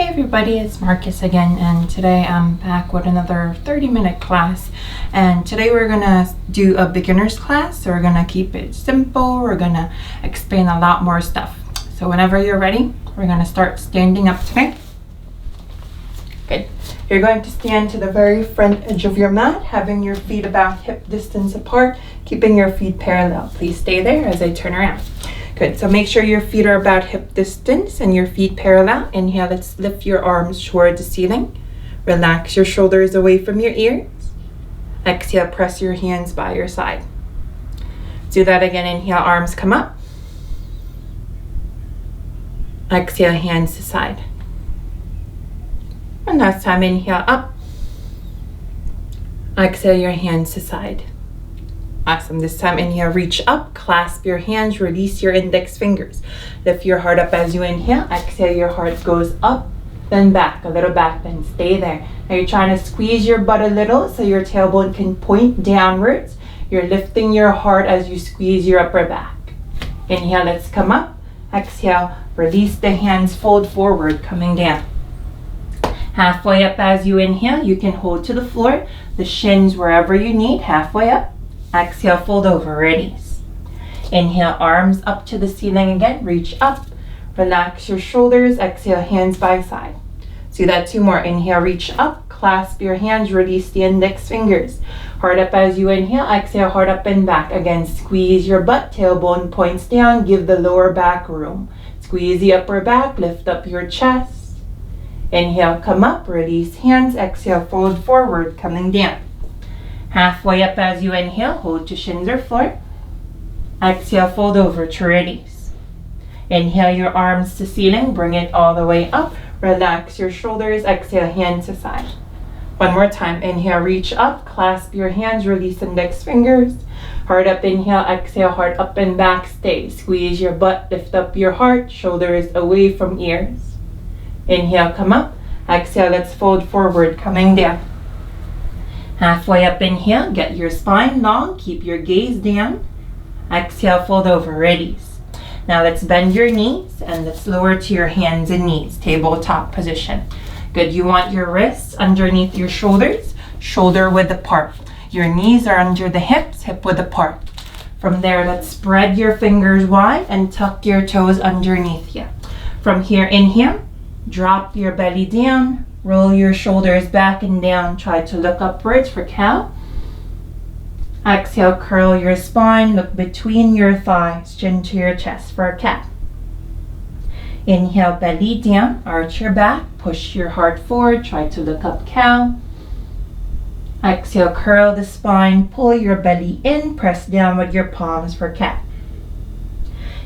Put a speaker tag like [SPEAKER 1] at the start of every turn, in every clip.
[SPEAKER 1] Hey everybody, it's Marcus again, and today I'm back with another 30-minute class. And today we're gonna do a beginner's class, so we're gonna keep it simple. We're gonna explain a lot more stuff. So whenever you're ready, we're gonna start standing up today. Good. You're going to stand to the very front edge of your mat, having your feet about hip distance apart, keeping your feet parallel. Please stay there as I turn around. Good, so make sure your feet are about hip distance and your feet parallel. Inhale, let's lift your arms toward the ceiling. Relax your shoulders away from your ears. Exhale, press your hands by your side. Do that again. Inhale, arms come up. Exhale, hands to side. One last time, inhale up. Exhale, your hands to side. Awesome. This time, inhale, reach up, clasp your hands, release your index fingers. Lift your heart up as you inhale. Exhale, your heart goes up, then back, a little back, then stay there. Now you're trying to squeeze your butt a little so your tailbone can point downwards. You're lifting your heart as you squeeze your upper back. Inhale, let's come up. Exhale, release the hands, fold forward, coming down. Halfway up as you inhale, you can hold to the floor, the shins wherever you need, halfway up. Exhale, fold over, release. Inhale, arms up to the ceiling again, reach up, relax your shoulders, exhale, hands by side. Do that two more. Inhale, reach up, clasp your hands, release the index fingers. Heart up as you inhale, exhale, heart up and back. Again, squeeze your butt, tailbone points down, give the lower back room. Squeeze the upper back, lift up your chest. Inhale, come up, release hands, exhale, fold forward, coming down. Halfway up as you inhale, hold to shins or floor. Exhale, fold over to release. Inhale your arms to ceiling, bring it all the way up. Relax your shoulders, exhale, hand to side. One more time, inhale, reach up, clasp your hands, release index fingers. Heart up, inhale, exhale, heart up and back, stay. Squeeze your butt, lift up your heart, shoulders away from ears. Inhale, come up. Exhale, let's fold forward, coming down. Halfway up, inhale, get your spine long, keep your gaze down. Exhale, fold over, release. Now let's bend your knees and let's lower to your hands and knees, tabletop position. Good, you want your wrists underneath your shoulders, shoulder width apart. Your knees are under the hips, hip width apart. From there, let's spread your fingers wide and tuck your toes underneath you. From here, inhale, drop your belly down. Roll your shoulders back and down. Try to look upwards for cow. Exhale, curl your spine. Look between your thighs, chin to your chest for a cat. Inhale, belly down. Arch your back. Push your heart forward. Try to look up, cow. Exhale, curl the spine. Pull your belly in. Press down with your palms for cat.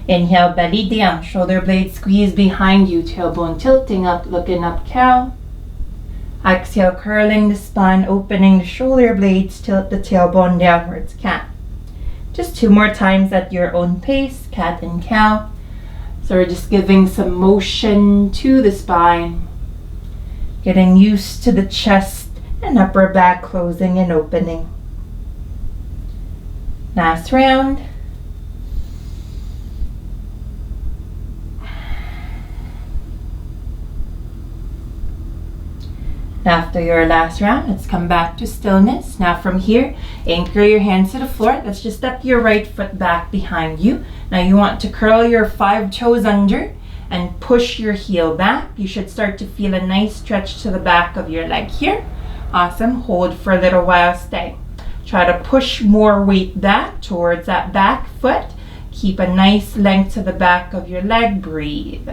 [SPEAKER 1] Inhale, belly down. Shoulder blades squeeze behind you. Tailbone tilting up, looking up, cow. Exhale, curling the spine, opening the shoulder blades, tilt the tailbone downwards, cat. Just two more times at your own pace, cat and cow. So we're just giving some motion to the spine, getting used to the chest and upper back closing and opening. Last round. After your last round, let's come back to stillness. Now from here, anchor your hands to the floor. Let's just step your right foot back behind you. Now you want to curl your 5 toes under and push your heel back. You should start to feel a nice stretch to the back of your leg here. Awesome. Hold for a little while, stay. Try to push more weight back towards that back foot. Keep a nice length to the back of your leg. Breathe.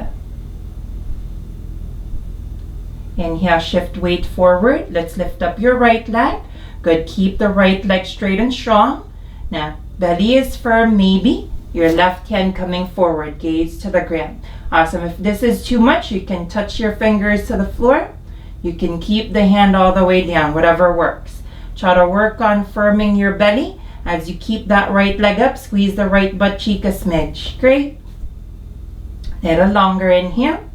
[SPEAKER 1] Inhale, shift weight forward. Let's lift up your right leg. Good, keep the right leg straight and strong. Now, belly is firm, maybe. Your left hand coming forward, gaze to the ground. Awesome, if this is too much, you can touch your fingers to the floor. You can keep the hand all the way down, whatever works. Try to work on firming your belly. As you keep that right leg up, squeeze the right butt cheek a smidge. Great. A little longer, inhale.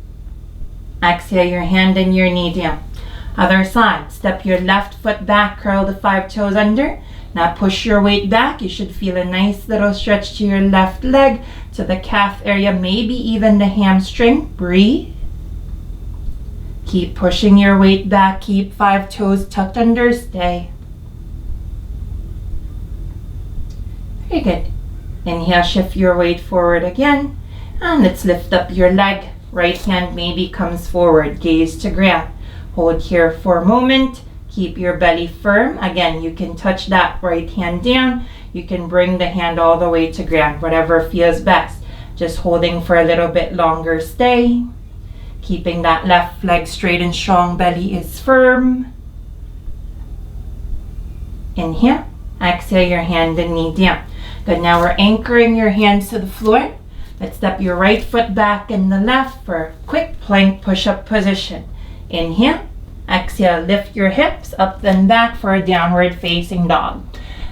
[SPEAKER 1] Exhale, your hand and your knee down. Other side, step your left foot back, curl the 5 toes under. Now push your weight back. You should feel a nice little stretch to your left leg, to the calf area, maybe even the hamstring. Breathe. Keep pushing your weight back. Keep 5 toes tucked under. Stay. Very good. Inhale, shift your weight forward again. And let's lift up your leg. Right hand maybe comes forward. Gaze to ground. Hold here for a moment. Keep your belly firm. Again, you can touch that right hand down. You can bring the hand all the way to ground. Whatever feels best. Just holding for a little bit longer. Stay. Keeping that left leg straight and strong. Belly is firm. Inhale. Exhale your hand and knee down. Good. Now we're anchoring your hands to the floor. Let's step your right foot back and the left for a quick plank push-up position. Inhale. Exhale. Lift your hips up and back for a downward facing dog.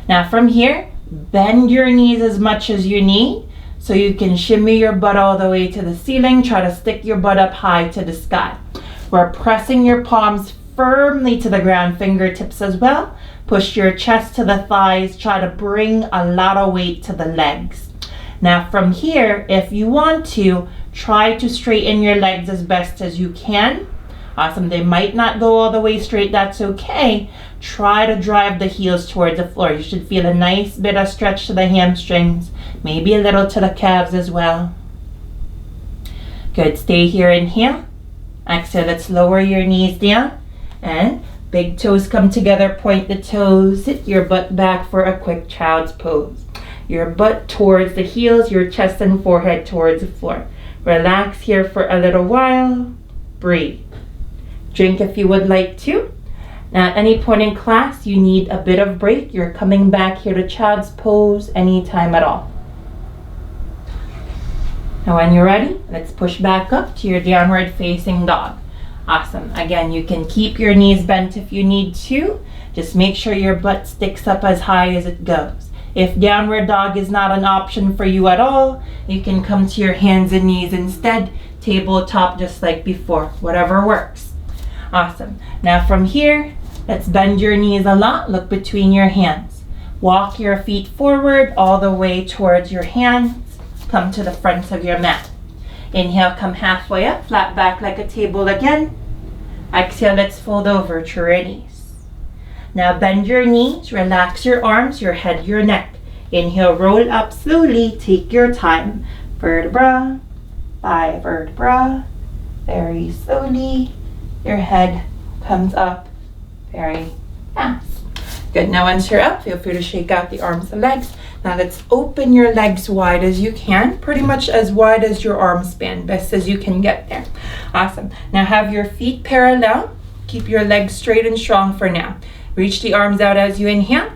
[SPEAKER 1] Now from here, bend your knees as much as you need so you can shimmy your butt all the way to the ceiling. Try to stick your butt up high to the sky. We're pressing your palms firmly to the ground, fingertips as well. Push your chest to the thighs. Try to bring a lot of weight to the legs. Now from here, if you want to, try to straighten your legs as best as you can. Awesome. They might not go all the way straight. That's okay. Try to drive the heels towards the floor. You should feel a nice bit of stretch to the hamstrings, maybe a little to the calves as well. Good. Stay here. Inhale. Exhale. Let's lower your knees down and big toes come together. Point the toes. Sit your butt back for a quick child's pose. Your butt towards the heels, your chest and forehead towards the floor. Relax here for a little while. Breathe. Drink if you would like to. Now at any point in class you need a bit of break. You're coming back here to child's pose anytime at all. Now when you're ready, let's push back up to your downward facing dog. Awesome. Again, you can keep your knees bent if you need to. Just make sure your butt sticks up as high as it goes. If downward dog is not an option for you at all, you can come to your hands and knees instead. Tabletop just like before. Whatever works. Awesome. Now from here, let's bend your knees a lot. Look between your hands. Walk your feet forward all the way towards your hands. Come to the front of your mat. Inhale, come halfway up, flat back like a table again. Exhale, let's fold over to release. Now bend your knees, relax your arms, your head, your neck. Inhale, roll up slowly, take your time. Vertebra by vertebra, very slowly. Your head comes up very fast. Good. Now once you're up, feel free to shake out the arms and legs. Now let's open your legs wide as you can, pretty much as wide as your arm span, best as you can get there. Awesome. Now have your feet parallel. Keep your legs straight and strong for now. Reach the arms out as you inhale.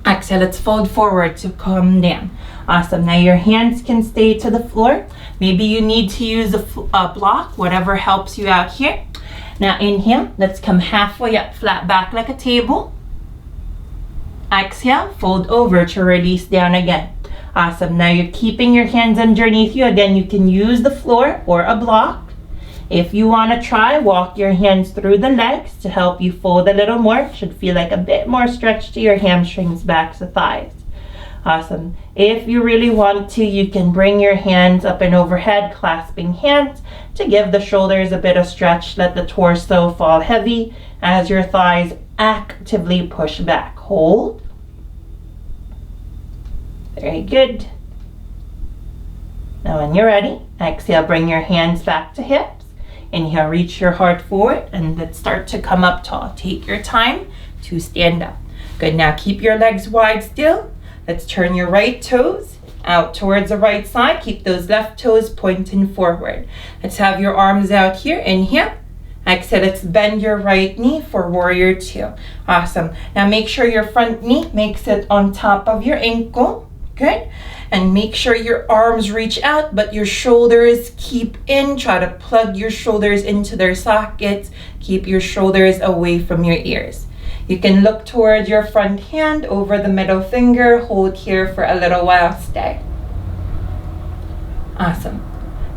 [SPEAKER 1] Exhale, let's fold forward to come down. Awesome. Now your hands can stay to the floor. Maybe you need to use a block, whatever helps you out here. Now inhale, let's come halfway up, flat back like a table. Exhale, fold over to release down again. Awesome. Now you're keeping your hands underneath you. Again, you can use the floor or a block. If you want to try, walk your hands through the legs to help you fold a little more. It should feel like a bit more stretch to your hamstrings, backs, and thighs. Awesome. If you really want to, you can bring your hands up and overhead, clasping hands to give the shoulders a bit of stretch. Let the torso fall heavy as your thighs actively push back. Hold. Very good. Now when you're ready, exhale, bring your hands back to hips. Inhale, reach your heart forward and let's start to come up tall. Take your time to stand up. Good. Now keep your legs wide still. Let's turn your right toes out towards the right side. Keep those left toes pointing forward. Let's have your arms out here. Inhale. Exhale, let's bend your right knee for warrior two. Awesome. Now make sure your front knee makes it on top of your ankle. Good. And make sure your arms reach out, but your shoulders keep in. Try to plug your shoulders into their sockets. Keep your shoulders away from your ears. You can look towards your front hand over the middle finger. Hold here for a little while. Stay. Awesome.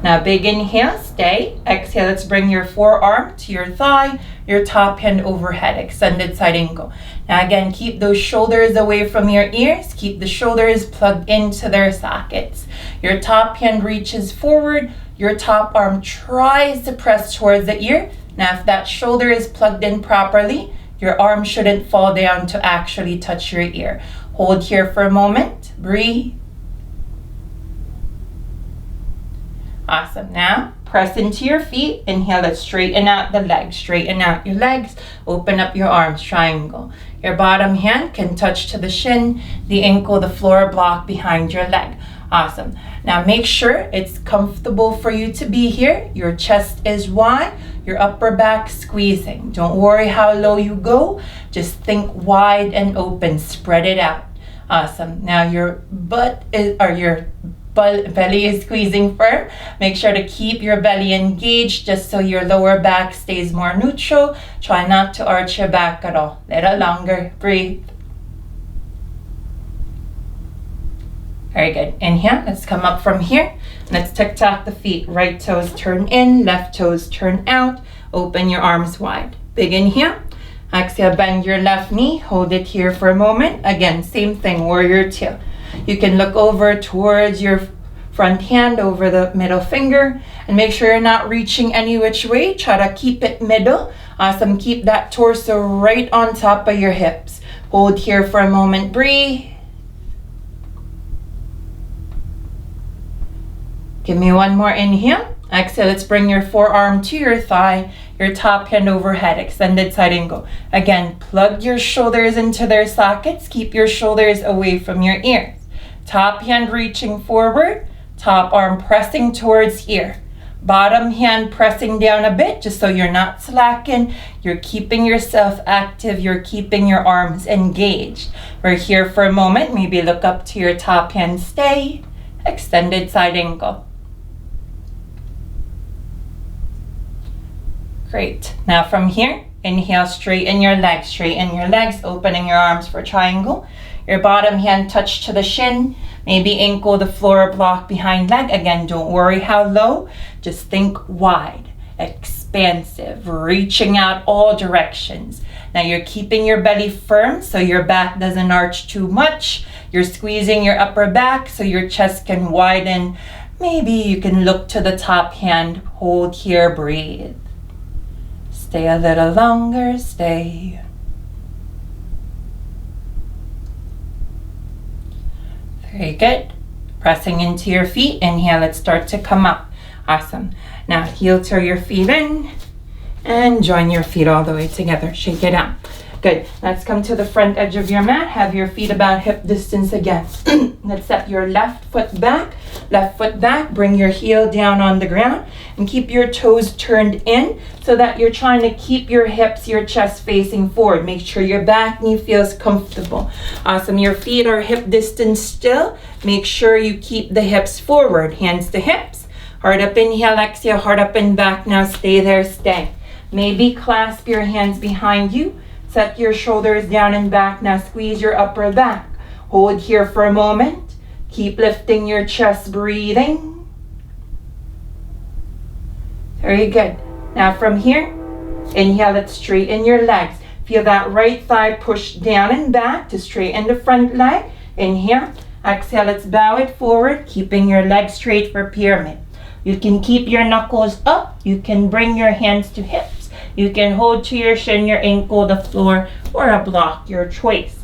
[SPEAKER 1] Now big inhale, stay. Exhale, let's bring your forearm to your thigh, your top hand overhead, extended side angle. Now again, keep those shoulders away from your ears. Keep the shoulders plugged into their sockets. Your top hand reaches forward. Your top arm tries to press towards the ear. Now, if that shoulder is plugged in properly, your arm shouldn't fall down to actually touch your ear. Hold here for a moment. Breathe. Awesome. Now, press into your feet. Inhale, let's straighten out the legs. Straighten out your legs. Open up your arms, triangle. Your bottom hand can touch to the shin, the ankle, the floor block behind your leg. Awesome. Now make sure it's comfortable for you to be here. Your chest is wide, your upper back squeezing. Don't worry how low you go. Just think wide and open. Spread it out. Awesome. Now your belly is squeezing firm. Make sure to keep your belly engaged just so your lower back stays more neutral. Try not to arch your back at all. Little longer. Breathe. Very good. Inhale. Let's come up from here. Let's tick-tock the feet. Right toes turn in, left toes turn out. Open your arms wide. Big inhale. Exhale, bend your left knee. Hold it here for a moment. Again, same thing, warrior two. You can look over towards your front hand, over the middle finger, and make sure you're not reaching any which way. Try to keep it middle. Awesome. Keep that torso right on top of your hips. Hold here for a moment. Breathe. Give me one more inhale. Exhale, let's bring your forearm to your thigh, your top hand overhead, extended side angle. Again, plug your shoulders into their sockets. Keep your shoulders away from your ears. Top hand reaching forward, top arm pressing towards ear. Bottom hand pressing down a bit just so you're not slacking. You're keeping yourself active. You're keeping your arms engaged. We're here for a moment. Maybe look up to your top hand, stay. Extended side angle. Great. Now from here, inhale, straighten your legs, opening your arms for triangle. Your bottom hand touch to the shin, maybe ankle the floor block behind leg. Again, don't worry how low, just think wide, expansive, reaching out all directions. Now you're keeping your belly firm so your back doesn't arch too much. You're squeezing your upper back so your chest can widen. Maybe you can look to the top hand, hold here, breathe. Stay a little longer, stay. Very good. Pressing into your feet. Inhale, let's start to come up. Awesome. Now heel toe your feet in and join your feet all the way together. Shake it out. Good. Let's come to the front edge of your mat. Have your feet about hip distance again. Let's step your left foot back. Bring your heel down on the ground and keep your toes turned in so that you're trying to keep your hips, your chest facing forward. Make sure your back knee feels comfortable. Awesome. Your feet are hip distance still. Make sure you keep the hips forward. Hands to hips. Heart up, inhale, exhale, heart up and back. Now stay there, stay. Maybe clasp your hands behind you. Set your shoulders down and back. Now squeeze your upper back. Hold here for a moment. Keep lifting your chest, breathing. Very good. Now from here, inhale, let's straighten your legs. Feel that right thigh push down and back to straighten the front leg. Inhale. Exhale, let's bow it forward, keeping your legs straight for pyramid. You can keep your knuckles up. You can bring your hands to hips. You can hold to your shin, your ankle, the floor, or a block, your choice.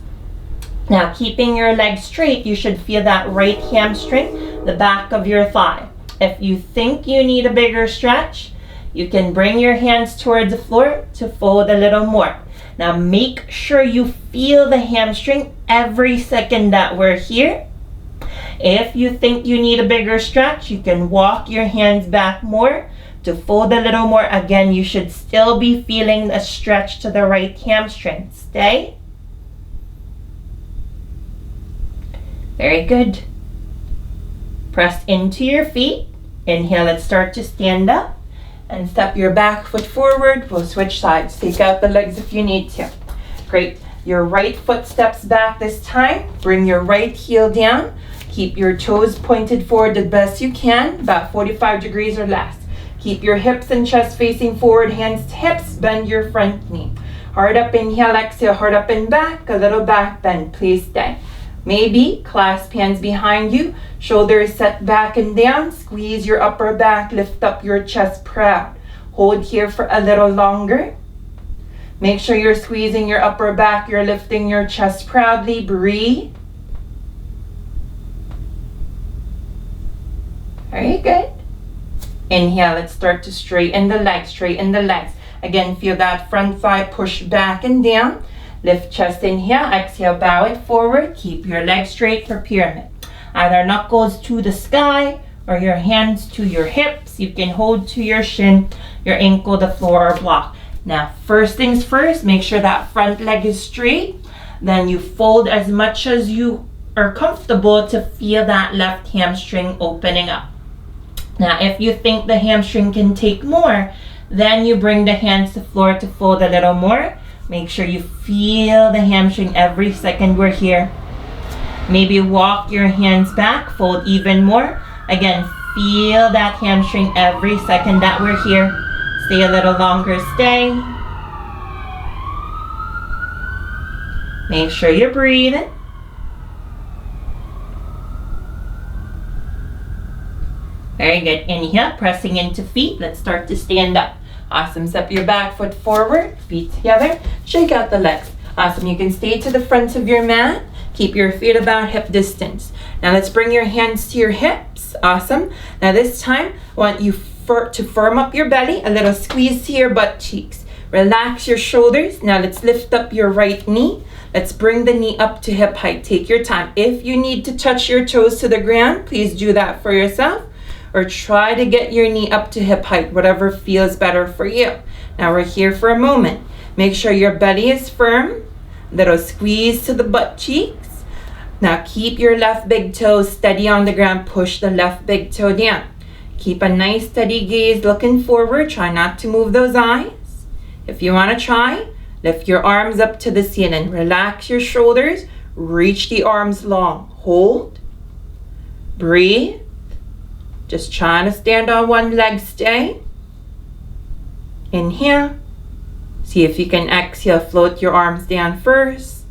[SPEAKER 1] Now, keeping your legs straight, you should feel that right hamstring, the back of your thigh. If you think you need a bigger stretch, you can bring your hands towards the floor to fold a little more. Now, make sure you feel the hamstring every second that we're here. If you think you need a bigger stretch, you can walk your hands back more to fold a little more. Again, you should still be feeling a stretch to the right hamstring. Stay. Very good. Press into your feet. Inhale, let's start to stand up and step your back foot forward. We'll switch sides. Take out the legs if you need to. Great. Your right foot steps back this time. Bring your right heel down. Keep your toes pointed forward the best you can, about 45 degrees or less. Keep your hips and chest facing forward, hands to hips, bend your front knee. Heart up, inhale, exhale, heart up and back, a little back bend, please stay. Maybe clasp hands behind you, shoulders set back and down, squeeze your upper back, lift up your chest proud. Hold here for a little longer. Make sure you're squeezing your upper back. You're lifting your chest proudly. Breathe. Very good. Inhale, let's start to straighten the legs, straighten the legs. Again, feel that front thigh push back and down. Lift chest, inhale, exhale, bow it forward. Keep your legs straight for pyramid. Either knuckles to the sky or your hands to your hips. You can hold to your shin, your ankle, the floor, or block. Now, first things first, make sure that front leg is straight. Then you fold as much as you are comfortable to feel that left hamstring opening up. Now, if you think the hamstring can take more, then you bring the hands to the floor to fold a little more. Make sure you feel the hamstring every second we're here. Maybe walk your hands back, fold even more. Again, feel that hamstring every second that we're here. Stay a little longer, stay. Make sure you're breathing. Very good. Inhale, pressing into feet. Let's start to stand up. Awesome. Step your back foot forward, feet together. Shake out the legs. Awesome. You can stay to the front of your mat. Keep your feet about hip distance. Now let's bring your hands to your hips. Awesome. Now this time, I want you to firm up your belly. A little squeeze to your butt cheeks. Relax your shoulders. Now let's lift up your right knee. Let's bring the knee up to hip height. Take your time. If you need to touch your toes to the ground, please do that for yourself. Or try to get your knee up to hip height, whatever feels better for you. Now we're here for a moment. Make sure your belly is firm. Little squeeze to the butt cheeks. Now keep your left big toe steady on the ground. Push the left big toe down. Keep a nice steady gaze looking forward. Try not to move those eyes. If you want to try, lift your arms up to the ceiling. Relax your shoulders. Reach the arms long. Hold. Breathe. Just trying to stand on one leg, stay. Inhale. See if you can exhale, float your arms down first.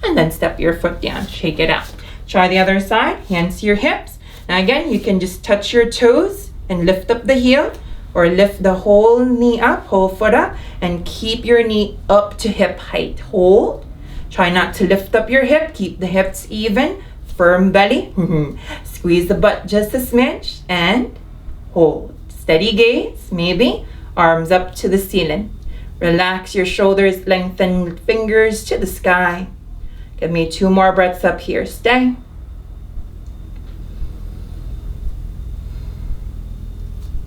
[SPEAKER 1] And then step your foot down, shake it out. Try the other side, hands to your hips. Now again, you can just touch your toes and lift up the heel. Or lift the whole knee up, whole foot up. And keep your knee up to hip height. Hold. Try not to lift up your hip, keep the hips even. Firm belly. Squeeze the butt just a smidge and hold. Steady gaze, maybe. Arms up to the ceiling. Relax your shoulders, lengthen fingers to the sky. Give me 2 more breaths up here. Stay.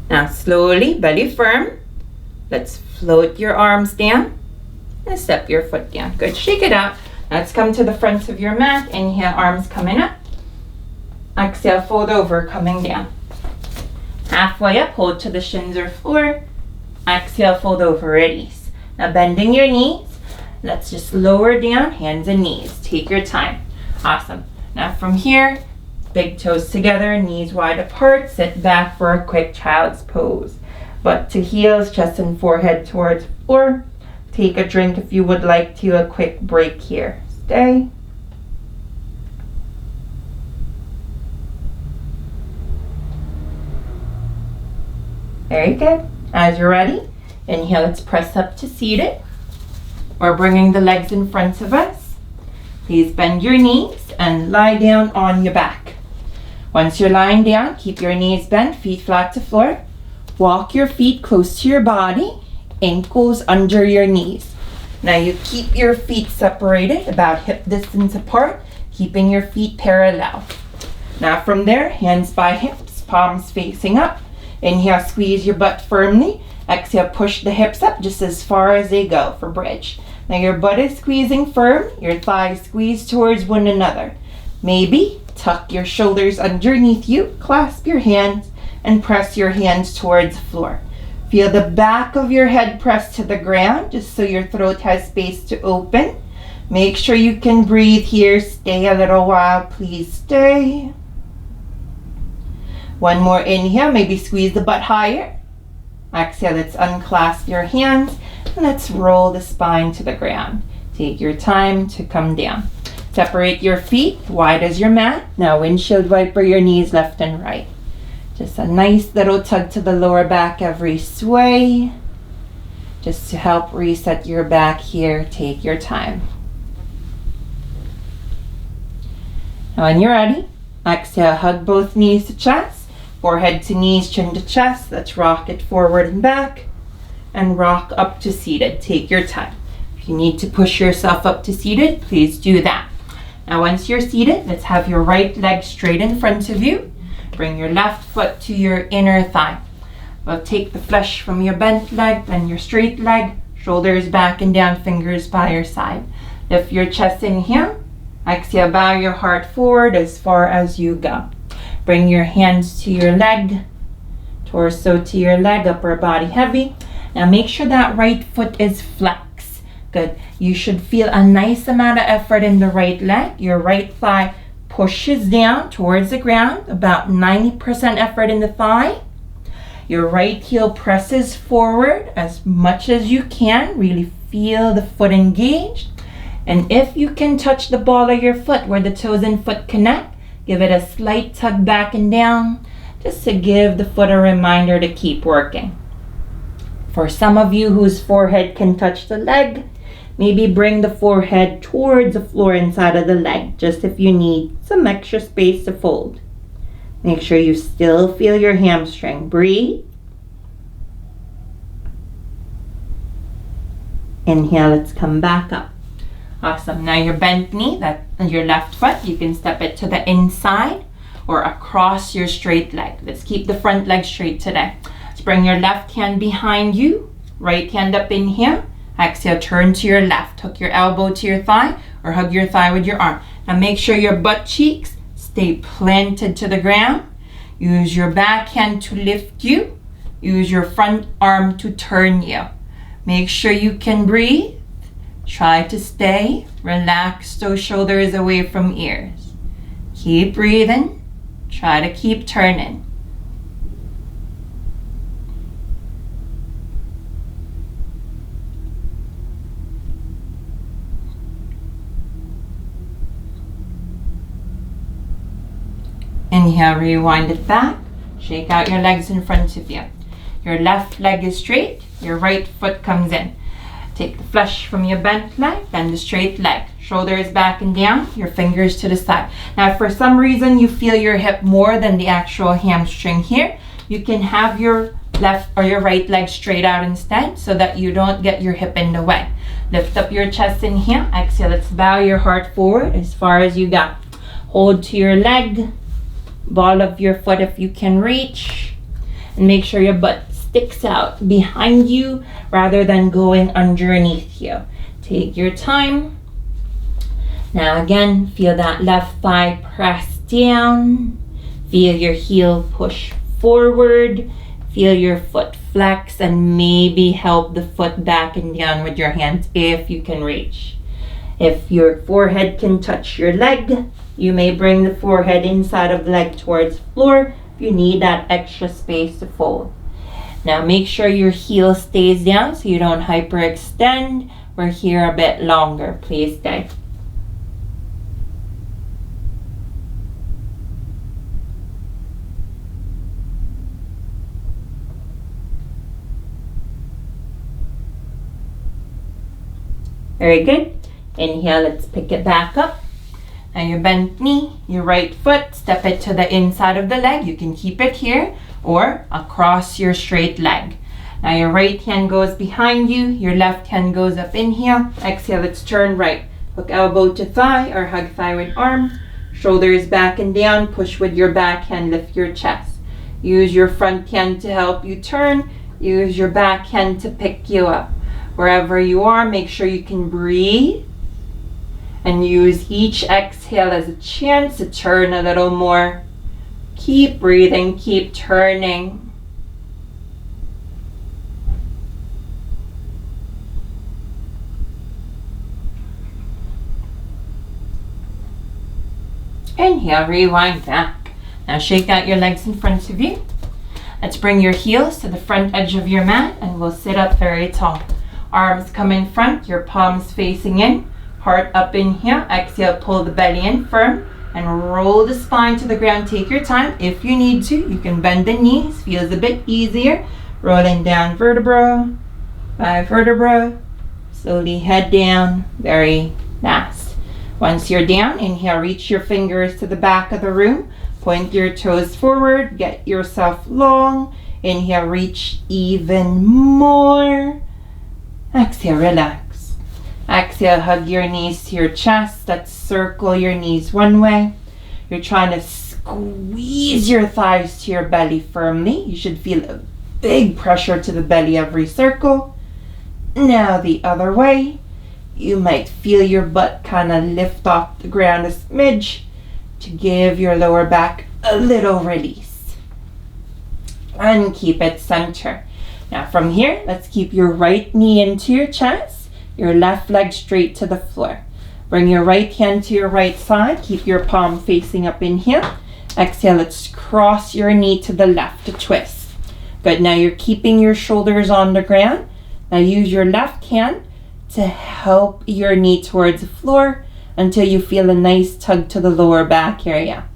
[SPEAKER 1] Now slowly, belly firm. Let's float your arms down and step your foot down. Good, shake it out. Let's come to the front of your mat. Inhale, arms coming up. Exhale, fold over, coming down. Halfway up, hold to the shins or floor. Exhale, fold over at ease. Now bending your knees. Let's just lower down, hands and knees. Take your time. Awesome. Now from here, big toes together, knees wide apart. Sit back for a quick child's pose. Butt to heels, chest and forehead towards floor. Take a drink if you would like to. A quick break here. Stay. Very good. As you're ready, inhale, let's press up to seated. We're bringing the legs in front of us. Please bend your knees and lie down on your back. Once you're lying down, keep your knees bent, feet flat to floor. Walk your feet close to your body, ankles under your knees. Now you keep your feet separated, about hip distance apart, keeping your feet parallel. Now from there, hands by hips, palms facing up. Inhale, squeeze your butt firmly. Exhale, push the hips up just as far as they go for bridge. Now your butt is squeezing firm, your thighs squeeze towards one another. Maybe tuck your shoulders underneath you, clasp your hands, and press your hands towards the floor. Feel the back of your head press to the ground, just so your throat has space to open. Make sure you can breathe here. Stay a little while, please stay. One more inhale, maybe squeeze the butt higher. Exhale, let's unclasp your hands and let's roll the spine to the ground. Take your time to come down. Separate your feet wide as your mat. Now windshield wiper your knees left and right. Just a nice little tug to the lower back every sway. just to help reset your back here. Take your time. Now when you're ready, exhale, hug both knees to chest, forehead to knees, chin to chest. Let's rock it forward and back, and rock up to seated. Take your time. If you need to push yourself up to seated, please do that. Now once you're seated, let's have your right leg straight in front of you. Bring your left foot to your inner thigh. We'll take the flesh from your bent leg, then your straight leg, shoulders back and down, fingers by your side. Lift your chest in here. Exhale, bow your heart forward as far as you go. Bring your hands to your leg, torso to your leg, upper body heavy. Now make sure that right foot is flexed. Good. You should feel a nice amount of effort in the right leg. Your right thigh pushes down towards the ground, about 90% effort in the thigh. Your right heel presses forward as much as you can. Really feel the foot engaged. And if you can touch the ball of your foot where the toes and foot connect, give it a slight tug back and down, just to give the foot a reminder to keep working. For some of you whose forehead can touch the leg, maybe bring the forehead towards the floor inside of the leg, just if you need some extra space to fold. Make sure you still feel your hamstring. Breathe. Inhale, let's come back up. Awesome. Now your bent knee, that's your left foot, you can step it to the inside or across your straight leg. Let's keep the front leg straight today. Let's bring your left hand behind you, right hand up in here. Exhale, turn to your left. Hook your elbow to your thigh or hug your thigh with your arm. Now make sure your butt cheeks stay planted to the ground. Use your back hand to lift you. Use your front arm to turn you. Make sure you can breathe. Try to stay. Relax those shoulders away from ears. Keep breathing. Try to keep turning. Inhale, rewind it back. Shake out your legs in front of you. Your left leg is straight. Your right foot comes in. Take the flesh from your bent leg, then the straight leg. Shoulders back and down, your fingers to the side. Now, if for some reason you feel your hip more than the actual hamstring here, you can have your left or your right leg straight out instead so that you don't get your hip in the way. Lift up your chest in here. Exhale, let's bow your heart forward as far as you got. Hold to your leg, ball of your foot if you can reach, and make sure your butt sticks out behind you rather than going underneath you. Take your time. Now again, feel that left thigh press down. Feel your heel push forward. Feel your foot flex and maybe help the foot back and down with your hands if you can reach. If your forehead can touch your leg, you may bring the forehead inside of the leg towards the floor if you need that extra space to fold. Now make sure your heel stays down so you don't hyperextend. We're here a bit longer. Please stay. Very good. Inhale, let's pick it back up. Now your bent knee, your right foot, step it to the inside of the leg. You can keep it here or across your straight leg. Now your right hand goes behind you, your left hand goes up in here. Exhale, let's turn right. Hook elbow to thigh or hug thigh with arm. Shoulders back and down, push with your back hand, lift your chest. Use your front hand to help you turn. Use your back hand to pick you up. Wherever you are, make sure you can breathe. And use each exhale as a chance to turn a little more. Keep breathing, keep turning. Inhale, rewind back. Now shake out your legs in front of you. Let's bring your heels to the front edge of your mat and we'll sit up very tall. Arms come in front, your palms facing in. Heart up in here. Exhale, pull the belly in firm and roll the spine to the ground. Take your time. If you need to, you can bend the knees. Feels a bit easier. Rolling down vertebra 5 vertebrae. Slowly head down. Very last. Once you're down, inhale, reach your fingers to the back of the room. Point your toes forward. Get yourself long. Inhale, reach even more. Exhale, relax. Exhale, hug your knees to your chest. Let's circle your knees one way. You're trying to squeeze your thighs to your belly firmly. You should feel a big pressure to the belly every circle. Now the other way. You might feel your butt kind of lift off the ground a smidge to give your lower back a little release. And keep it center. Now from here, let's keep your right knee into your chest, your left leg straight to the floor. Bring your right hand to your right side. Keep your palm facing up. Inhale. Exhale, let's cross your knee to the left to twist. Good, now you're keeping your shoulders on the ground. Now use your left hand to help your knee towards the floor until you feel a nice tug to the lower back area.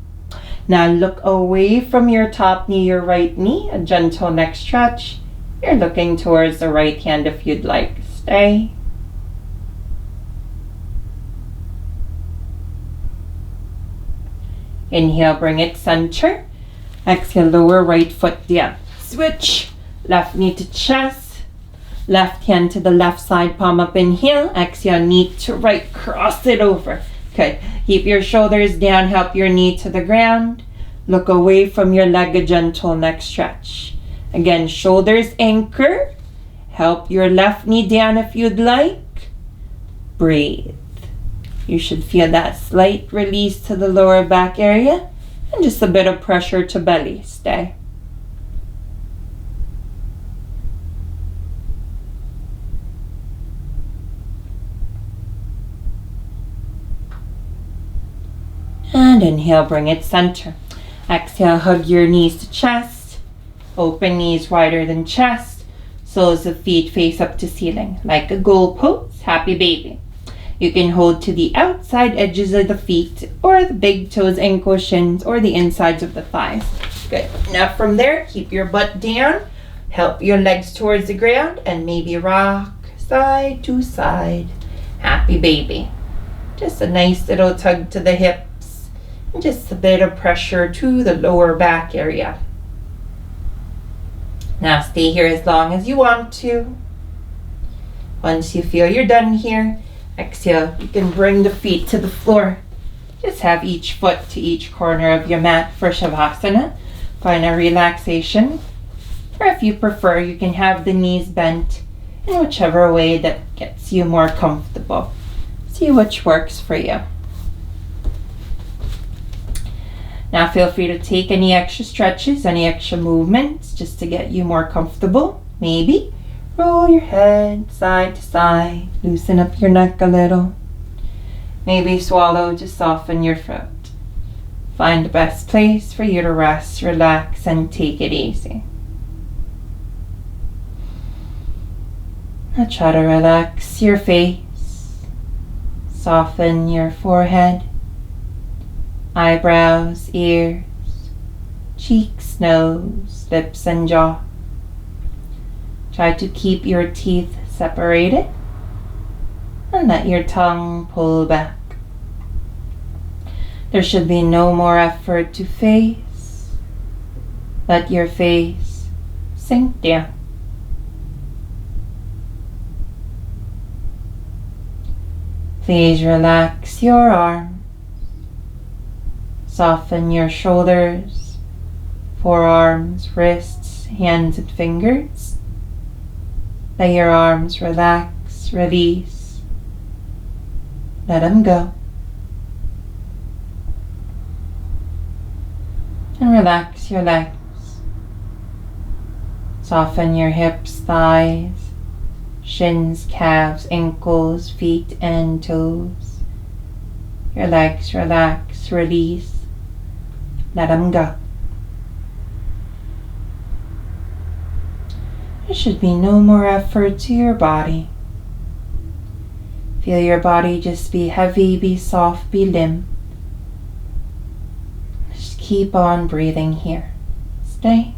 [SPEAKER 1] Now look away from your top knee, your right knee, a gentle neck stretch. You're looking towards the right hand if you'd like. Stay. Inhale, bring it center. Exhale, lower right foot down. Switch. Left knee to chest. Left hand to the left side, palm up. Inhale. Exhale, knee to right. Cross it over. Good. Keep your shoulders down. Help your knee to the ground. Look away from your leg, a gentle neck stretch. Again, shoulders anchor. Help your left knee down if you'd like. Breathe. You should feel that slight release to the lower back area and just a bit of pressure to belly. Stay. And inhale, bring it center. Exhale, hug your knees to chest. Open knees wider than chest. Soles of feet face up to ceiling like a goal pose. Happy baby. You can hold to the outside edges of the feet or the big toes, ankle, shins, or the insides of the thighs. Good. Now from there, keep your butt down. Help your legs towards the ground and maybe rock side to side. Happy baby. Just a nice little tug to the hips and just a bit of pressure to the lower back area. Now stay here as long as you want to. Once you feel you're done here, exhale, you can bring the feet to the floor. Just have each foot to each corner of your mat for Savasana. Find a relaxation. Or if you prefer, you can have the knees bent in whichever way that gets you more comfortable. See which works for you. Now feel free to take any extra stretches, any extra movements just to get you more comfortable. Maybe roll your head side to side, loosen up your neck a little. Maybe swallow to soften your throat. Find the best place for you to rest, relax, and take it easy. Now try to relax your face, soften your forehead, eyebrows, ears, cheeks, nose, lips, and jaw. Try to keep your teeth separated and let your tongue pull back. There should be no more effort to face. Let your face sink down. Please relax your arms. Soften your shoulders, forearms, wrists, hands, and fingers. Let your arms relax, release. Let them go. And relax your legs. Soften your hips, thighs, shins, calves, ankles, feet, and toes. Your legs relax, release. Let them go. There should be no more effort to your body. Feel your body just be heavy, be soft, be limp. Just keep on breathing here. Stay.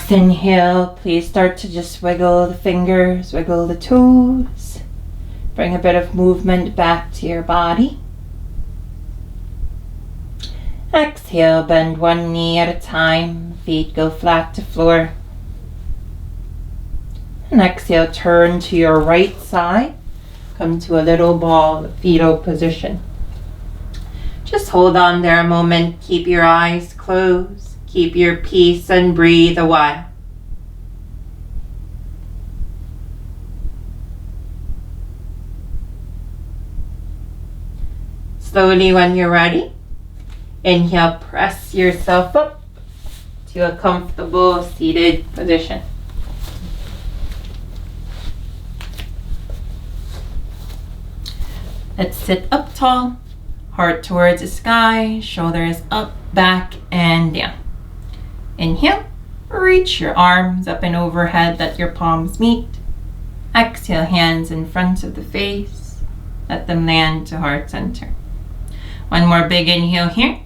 [SPEAKER 1] Next inhale, please start to just wiggle the fingers, wiggle the toes. Bring a bit of movement back to your body. Exhale, bend one knee at a time. Feet go flat to floor. And exhale, turn to your right side. Come to a little ball, fetal position. Just hold on there a moment. Keep your eyes closed. Keep your peace and breathe a while. Slowly, when you're ready, inhale, press yourself up to a comfortable seated position. Let's sit up tall, heart towards the sky, shoulders up, back, and down. Inhale, reach your arms up and overhead, let your palms meet. Exhale, hands in front of the face, let them land to heart center. One more big inhale here.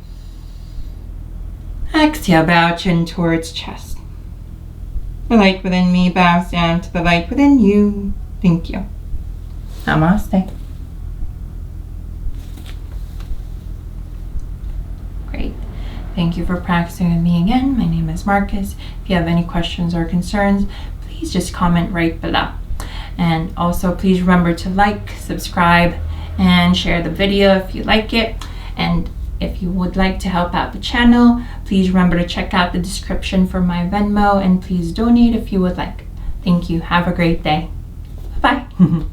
[SPEAKER 1] Exhale, bow chin towards chest. The light within me bows down to the light within you. Thank you. Namaste. Great. Thank you for practicing with me again. My name is Marcus. If you have any questions or concerns, please just comment right below. And also please remember to like, subscribe, and share the video if you like it. And if you would like to help out the channel, please remember to check out the description for my Venmo, and please donate if you would like. Thank you. Have a great day. Bye-bye.